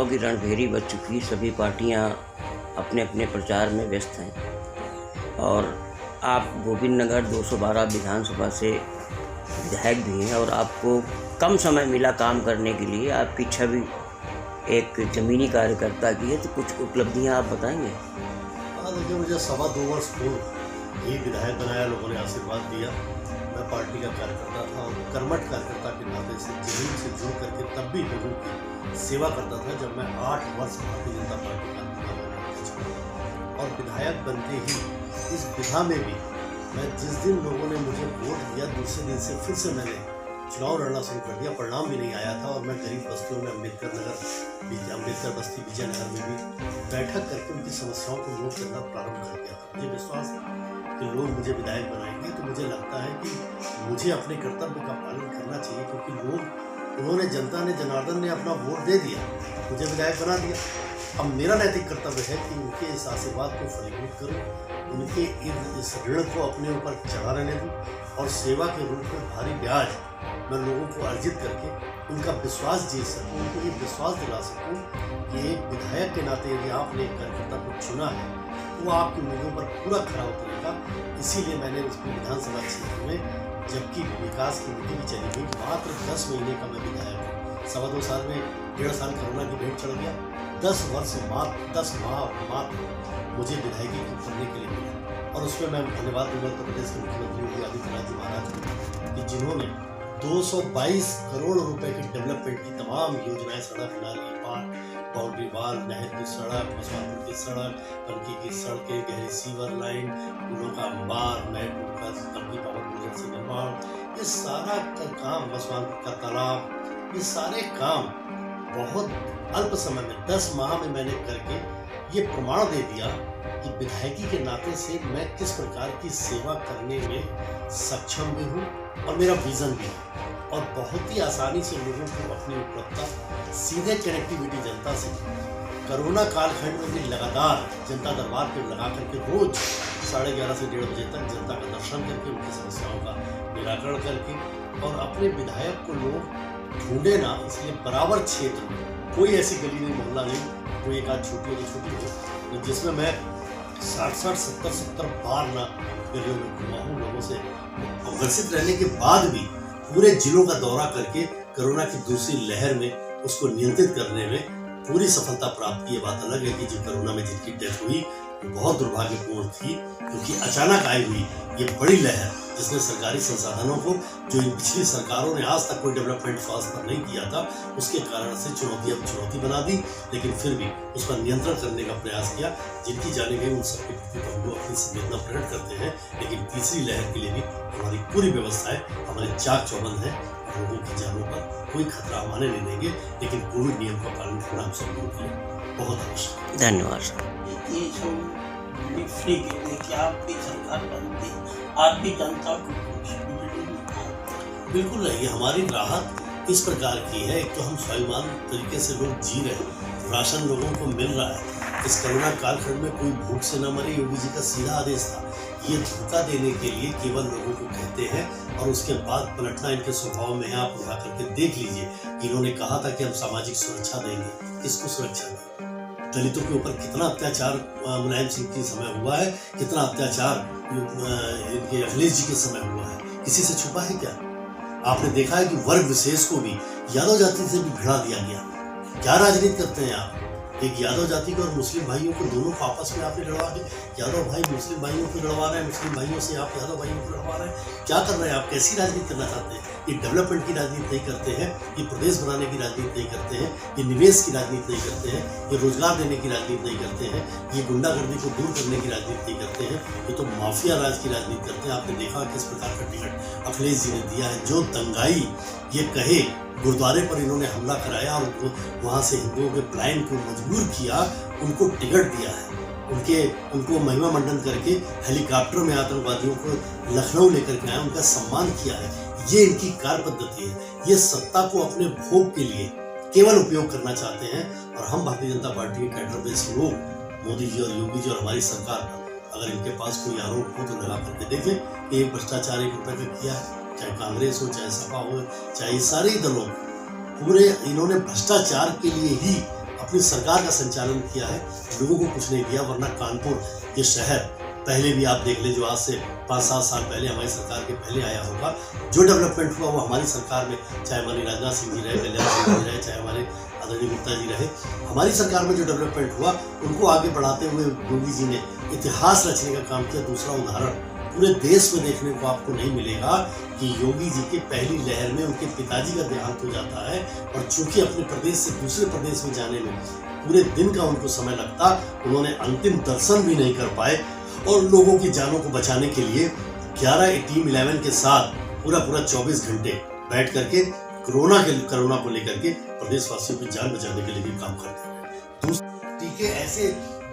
चुनाव की रणभेरी बज चुकी, सभी पार्टियां अपने अपने प्रचार में व्यस्त हैं और आप गोविंदनगर 212 विधानसभा से विधायक भी हैं और आपको कम समय मिला काम करने के लिए। आपकी छवि एक ज़मीनी कार्यकर्ता की है, तो कुछ उपलब्धियां आप बताएंगे? देखिए, मुझे 2.25 वर्ष पूर्व ही विधायक बनाया, लोगों ने आशीर्वाद दिया। मैं पार्टी का कार्यकर्ता था और कर्मठ कार्यकर्ता के नाते से जमीन से जुड़ करके तब भी लोगों की सेवा करता था जब मैं 8 वर्ष भारतीय जनता पार्टी का और विधायक बनते ही इस विधा में भी मैं जिस दिन लोगों ने मुझे वोट दिया, दूसरे दिन से फिर से मैंने चुनाव लड़ना शुरू कर दिया। परिणाम भी नहीं आया था और मैं गरीब बस्तियों में अम्बेडकर बस्ती विजयनगर में भी बैठक करके उनकी समस्याओं को नोट करना प्रारंभ कर दिया था। मुझे विश्वास है कि लोग मुझे विधायक बनाएंगे, तो मुझे लगता है कि मुझे अपने कर्तव्य का पालन करना चाहिए, क्योंकि उन्होंने जनता ने, जनार्दन ने अपना वोट दे दिया, मुझे विधायक बना दिया। अब मेरा नैतिक कर्तव्य है कि उनके इस आशीर्वाद को फलीभूत करूं, उनके इस ऋण को अपने ऊपर चढ़ा रहने दूं और सेवा के रूप में भारी ब्याज मैं लोगों को अर्जित करके उनका विश्वास जीत सकूं, उनको ये विश्वास दिला सकूं कि एक विधायक के नाते यदि आपने एक कार्यकर्ता को चुना है तो वो आपकी उम्मीदों पर पूरा खरा उतरेगा। इसीलिए मैंने उस विधानसभा क्षेत्र में, जबकि विकास की नीति भी चली गई, मात्र 10 महीने का मैं विधायक हूँ। 2.25 साल में 1.5 साल कोरोना की भेंट चढ़ गया। 10 वर्ष मात्र 10 माह मात्र मुझे विधायकी करने के लिए मिला और उसमें मैं धन्यवाद दूंगा उत्तर प्रदेश के मुख्यमंत्री योगी आदित्यनाथ जी महाराज कि जिन्होंने 222 करोड़ रुपए की डेवलपमेंट की तमाम योजनाएं, सड़क, नाली, पार्क, बाउंड्री वाल, नहर की सड़क, मसवानपुर की सड़क, टंकी की सड़कें, गहरी सीवर लाइन, पुलों का अंबार, नए पुल का टंकी पावर प्रोजेक्ट से निर्माण, ये सारा काम, मसवानपुर का तालाब, ये सारे काम बहुत अल्प समय में 10 माह में मैंने करके ये प्रमाण दे दिया कि विधायकी के नाते से मैं किस प्रकार की सेवा करने में सक्षम भी हूँ और मेरा विजन भी है। और बहुत ही आसानी से लोगों को अपनी उपलब्धता, सीधे कनेक्टिविटी जनता से, कोरोना कालखंड में भी लगातार जनता दरबार पर लगा करके रोज 11:30 से 1:30 बजे तक जनता का दर्शन करके उनकी समस्याओं का निराकरण करके, और अपने विधायक को लोग ढूंढे ना, इसलिए बराबर क्षेत्र में कोई ऐसी गली नहीं, मोहल्ला नहीं, कोई एक आध छोटी हो तो छोटी हो, तो जिसमें मैं 60 70 बार ना गलियों में घुमा हूँ। लोगों से ग्रसित रहने के बाद भी पूरे जिलों का दौरा करके कोरोना की दूसरी लहर में उसको नियंत्रित करने में पूरी सफलता प्राप्त की। ये बात अलग है कि जो कोरोना में जिनकी डेथ हुई वो बहुत दुर्भाग्यपूर्ण थी, क्योंकि अचानक आई हुई ये बड़ी लहर जिसने सरकारी संसाधनों को, जो इन पिछली सरकारों ने आज तक कोई डेवलपमेंट स्वास्थ्य पर नहीं किया था, उसके कारण से चुनौती बना दी, लेकिन फिर भी उस पर नियंत्रण करने का प्रयास किया। जिनकी जाने गई उन सबके प्रति हम लोग अपनी संवेदना प्रकट करते हैं, लेकिन तीसरी लहर के लिए भी हमारी पूरी व्यवस्थाएं, हमारे चाक चौबंद है। लोगों की जानों पर कोई खतरा हम आने नहीं देंगे, लेकिन कोविड नियम का पालन करना हम सब लोगों के लिए बहुत आवश्यक है। धन्यवाद। ये जो फ्री देने की आपकी सरकार बनती, आपकी जनता को बिल्कुल नहीं। हमारी राहत इस प्रकार की है, एक तो हम स्वाभिमान तरीके से लोग जी रहे हैं, राशन लोगों को मिल रहा है। इस कोरोना कालखंड में कोई भूख से न मरे, योगी जी का सीधा आदेश था। ये धोखा देने के लिए केवल लोगों को कहते हैं और उसके बाद पलटना इनके स्वभाव में है। आप उठा करके देख लीजिए, इन्होंने कहा था कि हम सामाजिक सुरक्षा देंगे। किसको सुरक्षा दें? दलितों के ऊपर कितना अत्याचार मुलायम सिंह के समय हुआ है, कितना अत्याचार इनके अखिलेश जी के समय हुआ है, किसी से छुपा है क्या? आपने देखा है कि वर्ग विशेष को भी यादव जाति से भी भिड़ा दिया गया। क्या राजनीति करते हैं आप? एक यादव जाति को और मुस्लिम भाइयों को, दोनों को आपस में आपने लड़वा के, यादव भाई मुस्लिम भाइयों को लड़वा रहे हैं, मुस्लिम भाइयों से आप यादव भाइयों को लड़वा रहे हैं। क्या कर रहे हैं आप? कैसी राजनीति करना चाहते हैं? ये डेवलपमेंट की राजनीति नहीं करते हैं, ये प्रदेश बनाने की राजनीति नहीं करते हैं, ये निवेश की राजनीति नहीं करते हैं, ये रोजगार देने की राजनीति नहीं करते हैं, ये गुंडागर्दी को दूर करने की राजनीति नहीं करते हैं, ये तो माफिया राज की राजनीति करते हैं। आपने देखा किस प्रकार का टिकट अखिलेश जी ने दिया है। जो दंगाई ये कहे, गुरुद्वारे पर इन्होंने हमला कराया और वहाँ से हिंदुओं के पलायन को मजबूर किया, उनको टिकट दिया है। उनको महिमा मंडन करके हेलीकॉप्टर में आतंकवादियों को लखनऊ लेकर के आया, उनका सम्मान किया है। ये इनकी कार्य पद्धति है। ये सत्ता को अपने भोग के लिए केवल उपयोग करना चाहते हैं। और हम भारतीय जनता पार्टी के कैडर बेस लोग, मोदी जी और योगी जी और हमारी सरकार पर अगर इनके पास कोई आरोप हो तो लगा करके देखें कि एक भ्रष्टाचार 1 रुपए का किया है, चाहे कांग्रेस हो, चाहे सपा हो, चाहे सारे दलों, पूरे इन्होंने भ्रष्टाचार के लिए ही अपनी सरकार का संचालन किया है, लोगों को कुछ नहीं दिया। वरना कानपुर ये शहर पहले भी आप देख ले, जो आज से 5-7 साल पहले हमारी सरकार के पहले आया होगा, जो डेवलपमेंट हुआ वो हमारी सरकार में, चाहे हमारी राजनाथ सिंह जी रहे, कल्याण सिंह जी रहे, चाहे हमारे आदरणीय गुप्ता जी रहे, हमारी सरकार में जो डेवलपमेंट हुआ उनको आगे बढ़ाते हुए योगी जी ने इतिहास रचने का काम किया। दूसरा उदाहरण पूरे देश में देखने को आपको नहीं मिलेगा कि योगी जी के पहली लहर में उनके पिताजी का देहांत हो जाता है, और चूंकि अपने प्रदेश से दूसरे प्रदेश में जाने में पूरे दिन का उनको समय लगता, उन्होंने अंतिम दर्शन भी नहीं कर पाए, और लोगों की जानों को बचाने के लिए 11 टीम 11 के साथ पूरा 24 घंटे बैठ करके कोरोना को लेकर के प्रदेशवासियों की जान बचाने के लिए भी काम करते हैं। दूसरे टीके ऐसे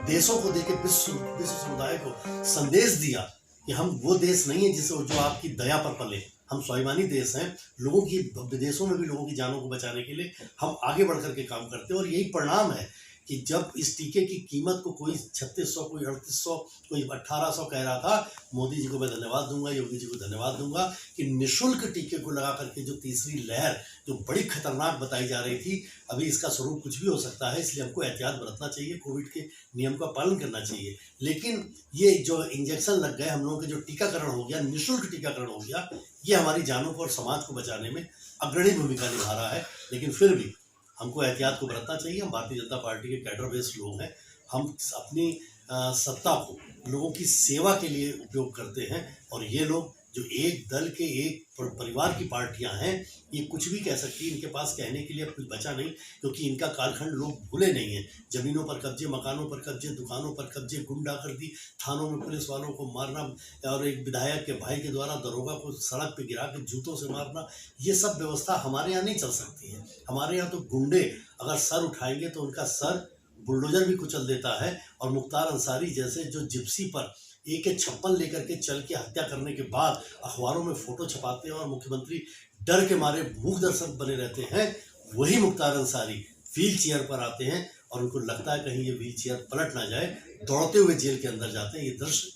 देशों को देके विश्व समुदाय को संदेश दिया कि हम वो देश नहीं है जिसे जो आपकी दया पर पले, हम स्वाभिमानी देश हैं। लोगों की विदेशों में भी लोगों की जानों को बचाने के लिए हम आगे बढ़ करके काम करते हैं, और यही परिणाम है कि जब इस टीके की कीमत को कोई 3600, कोई 3800, कोई 1800 कह रहा था, मोदी जी को मैं धन्यवाद दूंगा, योगी जी को धन्यवाद दूंगा कि निःशुल्क टीके को लगा करके जो तीसरी लहर जो बड़ी खतरनाक बताई जा रही थी, अभी इसका स्वरूप कुछ भी हो सकता है, इसलिए हमको एहतियात बरतना चाहिए, कोविड के नियम का पालन करना चाहिए। लेकिन ये जो इंजेक्शन लग गए, हम लोगों के जो टीकाकरण हो गया, निःशुल्क टीकाकरण हो गया, ये हमारी जानों को और समाज को बचाने में अग्रणी भूमिका निभा रहा है। लेकिन फिर भी हमको एहतियात को बरतना चाहिए। हम भारतीय जनता पार्टी के कैडर बेस्ड लोग हैं, हम अपनी सत्ता को लोगों की सेवा के लिए उपयोग करते हैं, और ये लोग जो एक दल के एक परिवार की पार्टियां हैं, ये कुछ भी कह सकती है, इनके पास कहने के लिए अब कुछ बचा नहीं, क्योंकि इनका कालखंड लोग भूले नहीं हैं। जमीनों पर कब्जे, मकानों पर कब्जे, दुकानों पर कब्जे, गुंडागर्दी, थानों में पुलिस वालों को मारना, और एक विधायक के भाई के द्वारा दरोगा को सड़क पे गिरा के जूतों से मारना, ये सब व्यवस्था हमारे यहाँ नहीं चल सकती है। हमारे यहाँ तो गुंडे अगर सर उठाएंगे तो उनका सर बुलडोजर भी कुचल देता है, और मुख्तार अंसारी जैसे जो जिप्सी पर AK-56 लेकर के चल के हत्या करने के बाद अखबारों में फोटो छपाते हैं और मुख्यमंत्री डर के मारे मूक दर्शक बने रहते हैं, वही मुख्तार अंसारी व्हील चेयर पर आते हैं, और उनको लगता है कहीं ये व्हील चेयर पलट ना जाए, दौड़ते हुए जेल के अंदर जाते हैं। ये दृश्य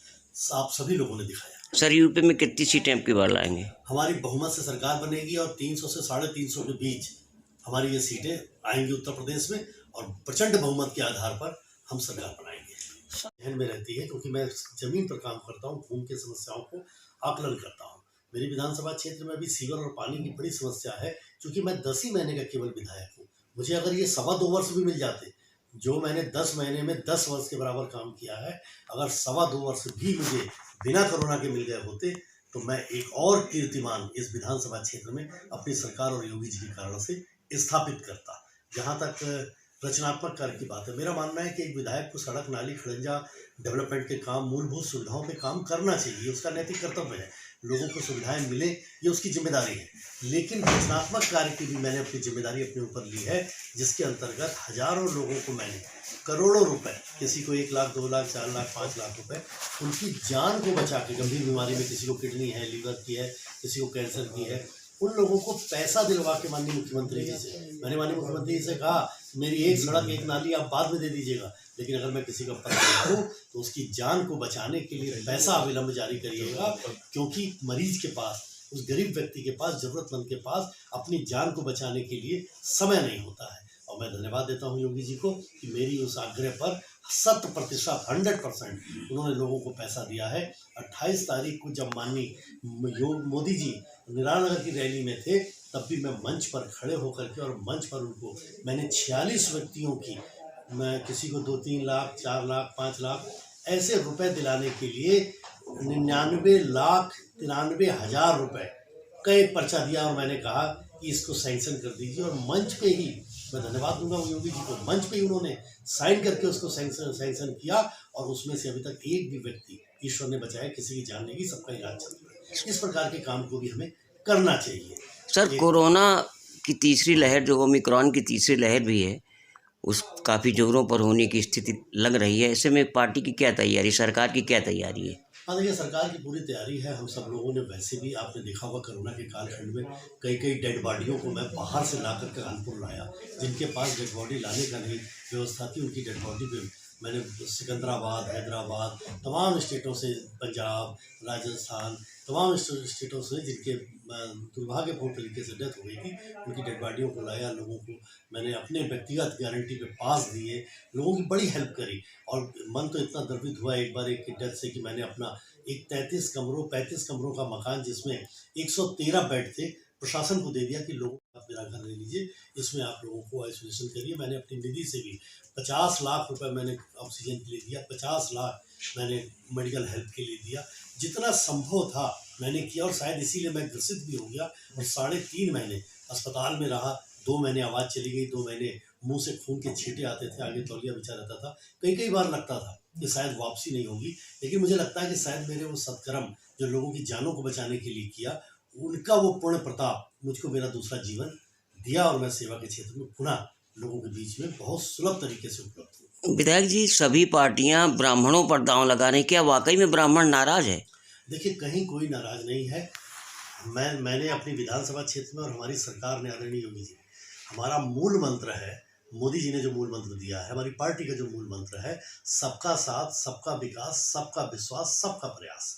आप सभी लोगों ने दिखाया। सर, यूपी में कितनी सीटें आपकी बार लाएंगे? हमारी बहुमत से सरकार बनेगी, और 300 से 350 के बीच हमारी ये सीटें आएंगी उत्तर प्रदेश में, और प्रचंड बहुमत के आधार पर हम सरकार बनाएंगे। ध्यान में रहती है, क्योंकि मैं जमीन पर काम करता हूँ, भूमि की समस्याओं को आकलन करता हूँ। मेरी विधानसभा क्षेत्र में अभी सीवर और पानी की बड़ी समस्या है, क्योंकि मैं 10 ही महीने का केवल विधायक हूँ। मुझे अगर ये 2.25 वर्ष भी मिल जाते, जो मैंने 10 महीने में 10 वर्ष के बराबर काम किया है, अगर 2.25 वर्ष भी मुझे बिना कोरोना के मिल गए होते, तो मैं एक और कीर्तिमान इस विधानसभा क्षेत्र में अपनी सरकार और योगी जी के कारण से स्थापित करता। जहाँ तक रचनात्मक कार्य की बात है, मेरा मानना है कि एक विधायक को सड़क, नाली, खड़ंजा, डेवलपमेंट के काम, मूलभूत सुविधाओं पे काम करना चाहिए, उसका नैतिक कर्तव्य है। लोगों को सुविधाएं मिले, ये उसकी जिम्मेदारी है। लेकिन रचनात्मक कार्य की भी मैंने अपनी जिम्मेदारी अपने ऊपर ली है, जिसके अंतर्गत हजारों लोगों को मैंने करोड़ों रुपए, किसी को 1 लाख, 2 लाख, 4 लाख, 5 लाख रुपए, उनकी जान को बचा के, गंभीर बीमारी में किसी को किडनी है, लीवर की है, किसी को कैंसर की है, उन लोगों को पैसा दिलवा के माननीय मुख्यमंत्री जी से, मैंने माननीय मुख्यमंत्री जी से कहा, मेरी एक सड़क, एक नाली आप बाद में दे दीजिएगा, लेकिन अगर मैं किसी का पता दूँ तो उसकी जान को बचाने के लिए पैसा अविलंब जारी करिएगा, क्योंकि मरीज के पास, उस गरीब व्यक्ति के पास, जरूरतमंद के पास अपनी जान को बचाने के लिए समय नहीं होता है। और मैं धन्यवाद देता हूं योगी जी को कि मेरी उस आग्रह पर 100% 100% उन्होंने लोगों को पैसा दिया है। 28 तारीख को जब माननीय मोदी जी निरानगर की रैली में थे, तब भी मैं मंच पर खड़े होकर के, और मंच पर उनको मैंने 46 व्यक्तियों की, मैं किसी को 2-3 लाख, 4 लाख, 5 लाख ऐसे रुपए दिलाने के लिए 99,93,000 रुपए का एक पर्चा दिया, और मैंने कहा कि इसको सैंक्शन कर दीजिए। और मंच पे ही मैं धन्यवाद दूंगा योगी जी को, मंच पे ही उन्होंने साइन करके उसको सैंक्शन किया, और उसमें से अभी तक एक भी व्यक्ति ईश्वर ने बचाया, किसी की जान नहीं गई, सबका इलाज चल रहा है। इस प्रकार के काम को भी हमें करना चाहिए। सर, कोरोना की तीसरी लहर, जो ओमिक्रॉन की तीसरी लहर भी है, उस काफ़ी जोरों पर होने की स्थिति लग रही है। ऐसे में पार्टी की क्या तैयारी, सरकार की क्या तैयारी है? हाँ, देखिए, सरकार की पूरी तैयारी है। हम सब लोगों ने, वैसे भी आपने देखा होगा कोरोना के कालखंड में कई डेड बॉडियों को मैं बाहर से ला करके कानपुर लाया, जिनके पास डेड बॉडी लाने का नहीं व्यवस्था थी, उनकी डेड बॉडी पे मैंने सिकंदराबाद, हैदराबाद, तमाम स्टेटों से, पंजाब, राजस्थान, तमाम स्टेटों से जिनके दुर्भाग्यपूर्ण तरीके से डेथ हो गई थी, उनकी डेड बॉडियों को लाया। लोगों को मैंने अपने व्यक्तिगत गारंटी पे पास दिए, लोगों की बड़ी हेल्प करी। और मन तो इतना द्रवित हुआ एक बार एक की डेथ से कि मैंने अपना एक 35 कमरों का मकान जिसमें 113 बेड थे, प्रशासन को दे दिया कि लोगों आप मेरा घर ले लीजिए, इसमें आप लोगों को आइसोलेशन करिए। मैंने अपनी निधि से भी 50 लाख रुपए मैंने ऑक्सीजन के लिए दिया, 50 लाख मैंने मेडिकल हेल्प के लिए दिया। जितना संभव था मैंने किया, और शायद इसीलिए मैं ग्रसित भी हो गया और 3.5 महीने अस्पताल में रहा। 2 महीने आवाज़ चली गई, 2 महीने मुंह से खून के छींटे आते थे, आगे तौलिया बिछा रहता था। कई बार लगता था कि शायद वापसी नहीं होगी, लेकिन मुझे लगता है कि शायद मेरे वो सत्कर्म जो लोगों की जानों को बचाने के लिए किया, उनका वो पूर्ण प्रताप मुझको मेरा दूसरा जीवन दिया और मैं सेवा के क्षेत्र में पुनः लोगों के बीच में बहुत सुलभ तरीके से उपलब्ध हूँ। विधायक जी, सभी पार्टियां ब्राह्मणों पर दांव लगा रही, क्या वाकई में ब्राह्मण नाराज है? देखिए, कहीं कोई नाराज नहीं है। मैंने अपनी विधानसभा क्षेत्र में और हमारी सरकार ने, आदरणीय योगी जी, हमारा मूल मंत्र है, मोदी जी ने जो मूल मंत्र दिया है, हमारी पार्टी का जो मूल मंत्र है, सबका साथ, सबका विकास, सबका विश्वास, सबका प्रयास।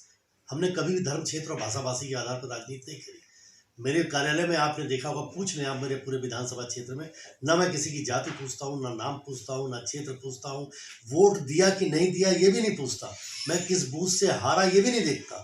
हमने कभी भी धर्म, क्षेत्र और भाषाभाषी के आधार पर राजनीति नहीं करी। मेरे कार्यालय में आपने देखा होगा, पूछ लें आप मेरे पूरे विधानसभा क्षेत्र में, ना मैं किसी की जाति पूछता हूँ, ना नाम पूछता हूँ, ना क्षेत्र पूछता हूँ, वोट दिया कि नहीं दिया ये भी नहीं पूछता, मैं किस बूथ से हारा ये भी नहीं देखता।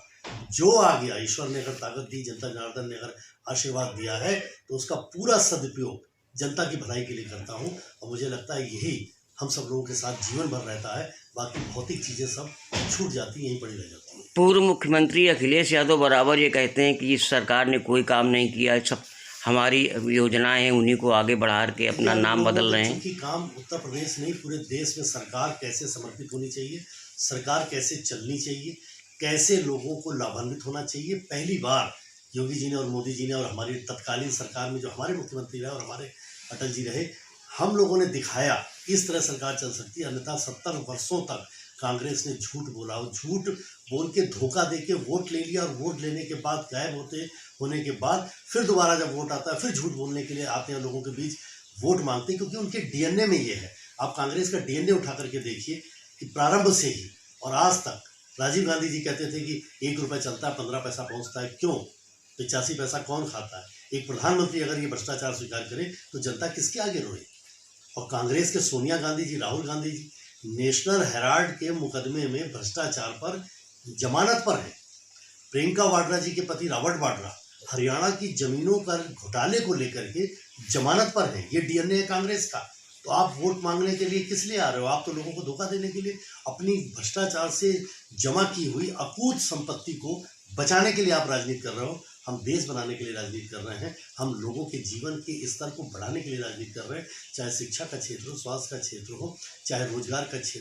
जो आ गया, ईश्वर ने अगर ताकत दी, जनता जनार्दन ने अगर आशीर्वाद दिया है, तो उसका पूरा सदुपयोग जनता की भलाई के लिए करता हूँ। और मुझे लगता है यही हम सब लोगों के साथ जीवन भर रहता है। बाकी भौतिक चीज़ें सब छूट जाती, यहीं पड़ी रह जाती हैं। पूर्व मुख्यमंत्री अखिलेश यादव बराबर ये कहते हैं कि इस सरकार ने कोई काम नहीं किया, सब हमारी योजनाएं हैं उन्हीं को आगे बढ़ा के अपना नाम बदल रहे हैं। क्योंकि काम उत्तर प्रदेश नहीं, पूरे देश में सरकार कैसे समर्पित होनी चाहिए, सरकार कैसे चलनी चाहिए, कैसे लोगों को लाभान्वित होना चाहिए। पहली बार योगी जी ने और मोदी जी ने और हमारी तत्कालीन सरकार में जो हमारे मुख्यमंत्री रहे और हमारे अटल जी रहे, हम लोगों ने दिखाया इस तरह सरकार चल सकती है। अन्यथा 70 वर्षों तक कांग्रेस ने झूठ बोला, और झूठ बोल के धोखा दे के वोट ले लिया, और वोट लेने के बाद गायब होने के बाद फिर दोबारा जब वोट आता है फिर झूठ बोलने के लिए आते हैं, लोगों के बीच वोट मांगते हैं, क्योंकि उनके डीएनए में ये है। आप कांग्रेस का डीएनए उठा करके देखिए कि प्रारंभ से ही और आज तक, राजीव गांधी जी कहते थे कि 1 रुपये चलता है 15 पैसा पहुँचता है, क्यों? 85 पैसा कौन खाता है? एक प्रधानमंत्री अगर ये भ्रष्टाचार स्वीकार करे तो जनता किसके आगे रोए? और कांग्रेस के सोनिया गांधी जी, राहुल गांधी जी नेशनल हेराल्ड के मुकदमे में भ्रष्टाचार पर जमानत पर है। प्रियंका वाड्रा जी के पति रॉबर्ट वाड्रा हरियाणा की जमीनों पर घोटाले को लेकर के जमानत पर है। ये डीएनए है कांग्रेस का। तो आप वोट मांगने के लिए किस लिए आ रहे हो? आप तो लोगों को धोखा देने के लिए, अपनी भ्रष्टाचार से जमा की हुई अकूत संपत्ति को बचाने के लिए आप राजनीति कर रहे हो। हम देश बनाने के लिए राजनीति कर रहे हैं, हम लोगों के जीवन के स्तर को बढ़ाने के लिए राजनीति कर रहे हैं। चाहे शिक्षा का क्षेत्र हो, स्वास्थ्य का क्षेत्र हो, चाहे रोजगार का क्षेत्र।